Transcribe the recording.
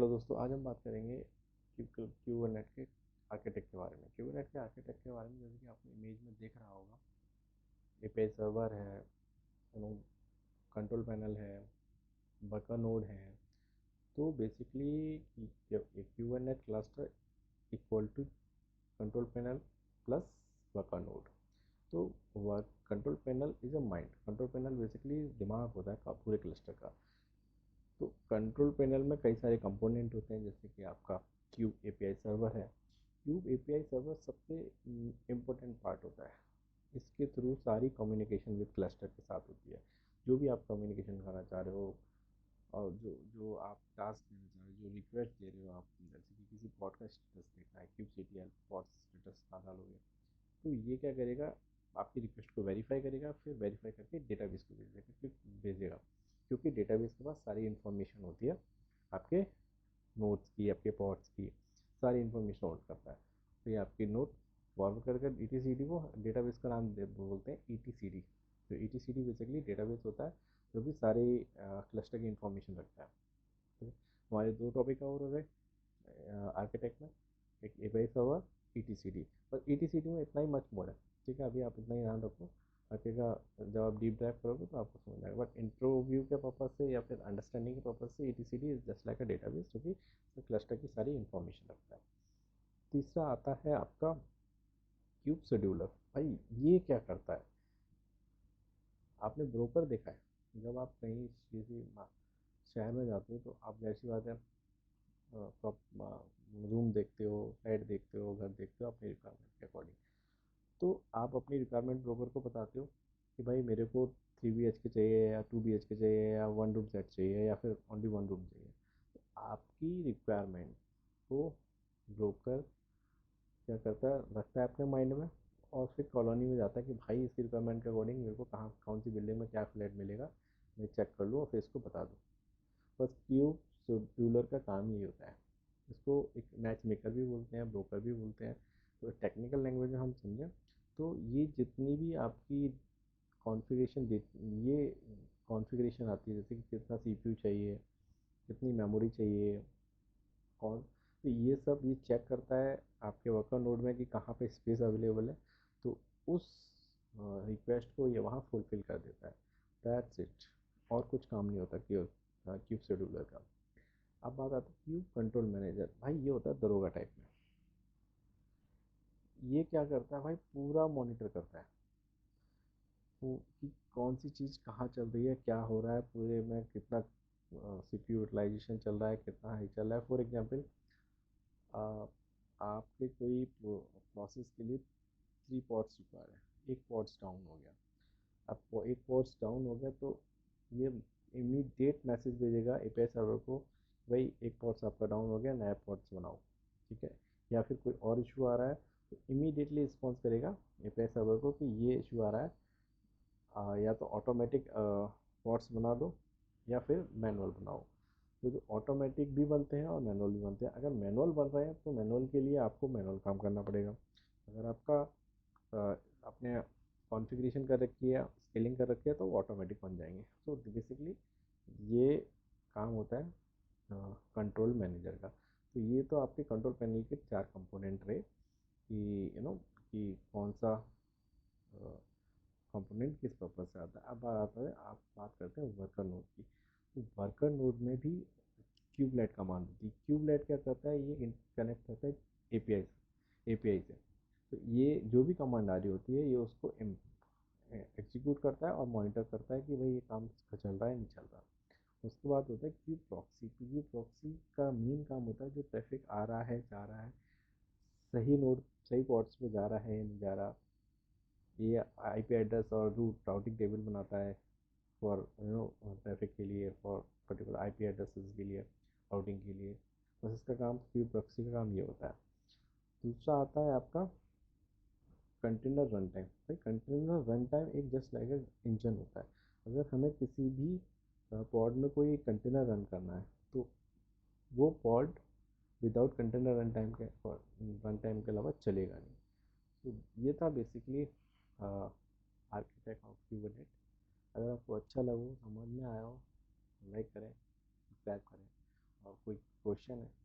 Hello दोस्तों, आज हम बात करेंगे क्यूबरनेट के आर्किटेक्ट के बारे में। क्यूबरनेट के आर्किटेक्ट के बारे में जैसे कि आपने इमेज में देख रहा होगा, एपीआई सर्वर है, कंट्रोल पैनल है, बकर नोड है। तो basically Kubernetes cluster equal to control panel plus worker node. तो work control panel is a mind. Control panel basically दिमाग होता है पूरे क्लस्टर का। तो कंट्रोल पैनल में कई सारे कंपोनेंट होते हैं, जैसे कि आपका क्यूब एपीआई सर्वर है। क्यूब एपीआई सर्वर सबसे इम्पोर्टेंट पार्ट होता है। इसके थ्रू सारी कम्युनिकेशन विद क्लस्टर के साथ होती है। जो भी आप कम्युनिकेशन करना चाह रहे हो और जो जो आप टास्क देना चाह रहे हो, जो रिक्वेस्ट दे रहे हो, आप जैसे कि किसी पॉड का स्टेटस देखना है, क्यूब सीटीएल पॉड स्टेटस ना डालोगे तो ये क्या करेगा, आपकी रिक्वेस्ट को वेरीफाई करेगा, फिर वेरीफाई करके डेटाबेस को भेजेगा। क्योंकि डेटाबेस के पास सारी इन्फॉर्मेशन होती है आपके नोट्स की, आपके पॉड्स की सारी इन्फॉर्मेशन होल्ड करता है। तो ये आपकी नोट फॉरवर्ड कर ईटीसीडी को, डेटाबेस का नाम बोलते हैं ईटीसीडी। तो ईटीसीडी बेसिकली डेटाबेस होता है जो भी सारे क्लस्टर की इन्फॉर्मेशन रखता है। तो हमारे दो टॉपिक और हो गए आर्किटेक्ट में, एक एपीआई सर्वर, ईटीसीडी। और ईटीसीडी में इतना ही मच मोर है। ठीक है, अभी आप इतना ही ध्यान रखो। बाकी का जब आप डीप ड्राइव करोगे तो आपको समझ आएगा। बट इंटरव्यू के पर्पज से या फिर अंडरस्टैंडिंग के पर्पज से ETCD is just like a database जो कि क्लस्टर की सारी इन्फॉर्मेशन रखता है। तीसरा आता है आपका क्यूब शेड्यूलर। भाई ये क्या करता है, आपने ब्रोकर देखा है? जब आप कहीं किसी शहर में जाते हो तो आप जैसी बात है, रूम देखते हो, फ्लैट देखते हो, घर देखते हो अपनी रिक्वायरमेंट के अकॉर्डिंग। तो आप अपनी रिक्वायरमेंट ब्रोकर को बताते हो कि भाई मेरे को 3 BHK चाहिए या 2 BHK चाहिए या 1 रूम सेट चाहिए या फिर ओनली 1 रूम चाहिए। तो आपकी रिक्वायरमेंट को ब्रोकर क्या करता है, रखता है अपने माइंड में, और फिर कॉलोनी में जाता है कि भाई इसकी रिक्वायरमेंट के अकॉर्डिंग मेरे को कहाँ कौन सी बिल्डिंग में क्या फ्लैट मिलेगा, मैं चेक कर लूँ और फिर इसको बता दूँ। बस क्यूब शेड्यूलर का काम ही होता है। इसको एक मैच मेकर भी बोलते हैं, ब्रोकर भी बोलते हैं। तो टेक्निकल लैंग्वेज में हम समझें तो ये जितनी भी आपकी कॉन्फ़िगरेशन, ये कॉन्फ़िगरेशन आती है, जैसे कि कितना सीपीयू चाहिए, कितनी मेमोरी चाहिए, कौन, तो ये सब ये चेक करता है आपके वर्कर नोड में कि कहाँ पे स्पेस अवेलेबल है। तो उस रिक्वेस्ट को ये वहाँ फुलफिल कर देता है। That's it. और कुछ काम नहीं होता क्यूब शेड्यूलर का। अब बात आती है क्यूब कंट्रोल मैनेजर। भाई ये होता है दरोगा टाइप में। ये क्या करता है भाई, पूरा मॉनिटर करता है कि कौन सी चीज़ कहाँ चल रही है, क्या हो रहा है, पूरे में कितना सीपीयू यूटिलाइजेशन चल रहा है, कितना हाई चल रहा है। फॉर एग्जांपल, आपके कोई प्रोसेस के लिए 3 पॉड्स रिक्वायर है, एक पॉड्स डाउन हो गया। अब एक पॉड्स डाउन हो गया तो ये इमीडिएट मैसेज भेजेगा एपीआई सर्वर को, भाई एक पॉड्स आपका डाउन हो गया, नया पॉड्स बनाओ। ठीक है, या फिर कोई और इशू आ रहा है तो इमीडिएटली रिस्पॉन्स करेगा एपीआई सर्वर को कि ये इशू आ रहा है, या तो ऑटोमेटिक पॉड्स बना दो या फिर मैनुअल बनाओ। तो जो ऑटोमेटिक भी बनते हैं और मैनुअल भी बनते हैं। अगर मैनुअल बन रहे हैं तो मैनुअल के लिए आपको मैनुअल काम करना पड़ेगा। अगर आपका आपने कॉन्फ़िगरेशन कर रखी है, स्केलिंग कर रखी है, तो वो ऑटोमेटिक बन जाएंगे। तो बेसिकली ये काम होता है कंट्रोल मैनेजर का। तो ये तो आपके कंट्रोल पैनल के 4 कंपोनेंट रहे कि कि कौन सा कंपोनेंट किस पर्पज से आता है। अब बात आता है, आप बात करते हैं वर्कर नोड की। तो वर्कर नोड में भी क्यूबलेट कमांड होती है। क्यूबलेट क्या करता है, ये कनेक्ट करता है एपीआई एपीआई से। तो ये जो भी कमांड आ रही होती है ये उसको एग्जीक्यूट करता है और मॉनिटर करता है कि भाई ये काम चल रहा है नहीं चल रहा। उसके बाद होता है क्यूब प्रॉक्सी। क्यूब प्रॉक्सी का मेन काम होता है जो ट्रैफिक आ रहा है जा रहा है, सही नोड सही पॉट्स पे जा रहा है या नहीं जा रहा। ये आईपी एड्रेस और रूट राउटिंग टेबल बनाता है फॉर ट्रैफिक के लिए, फॉर पर्टिकुलर आईपी एड्रेसेस के लिए, राउटिंग के लिए। बस इसका काम, क्यूब प्रॉक्सी का काम ये होता है। दूसरा आता है आपका कंटेनर रन टाइम। भाई कंटेनर रन टाइम एक जस्ट लाइक इंजन होता है। अगर हमें किसी भी पॉड में कोई कंटेनर रन करना है तो वो pod without container run time के अलावा चलेगा नहीं। तो ये था बेसिकली आर्किटेक्ट ऑफ क्यूबरनेट। अगर आपको अच्छा लगा, समझ में आया हो, लाइक करें, सब्सक्राइब करें। और कोई क्वेश्चन फंक्शन है।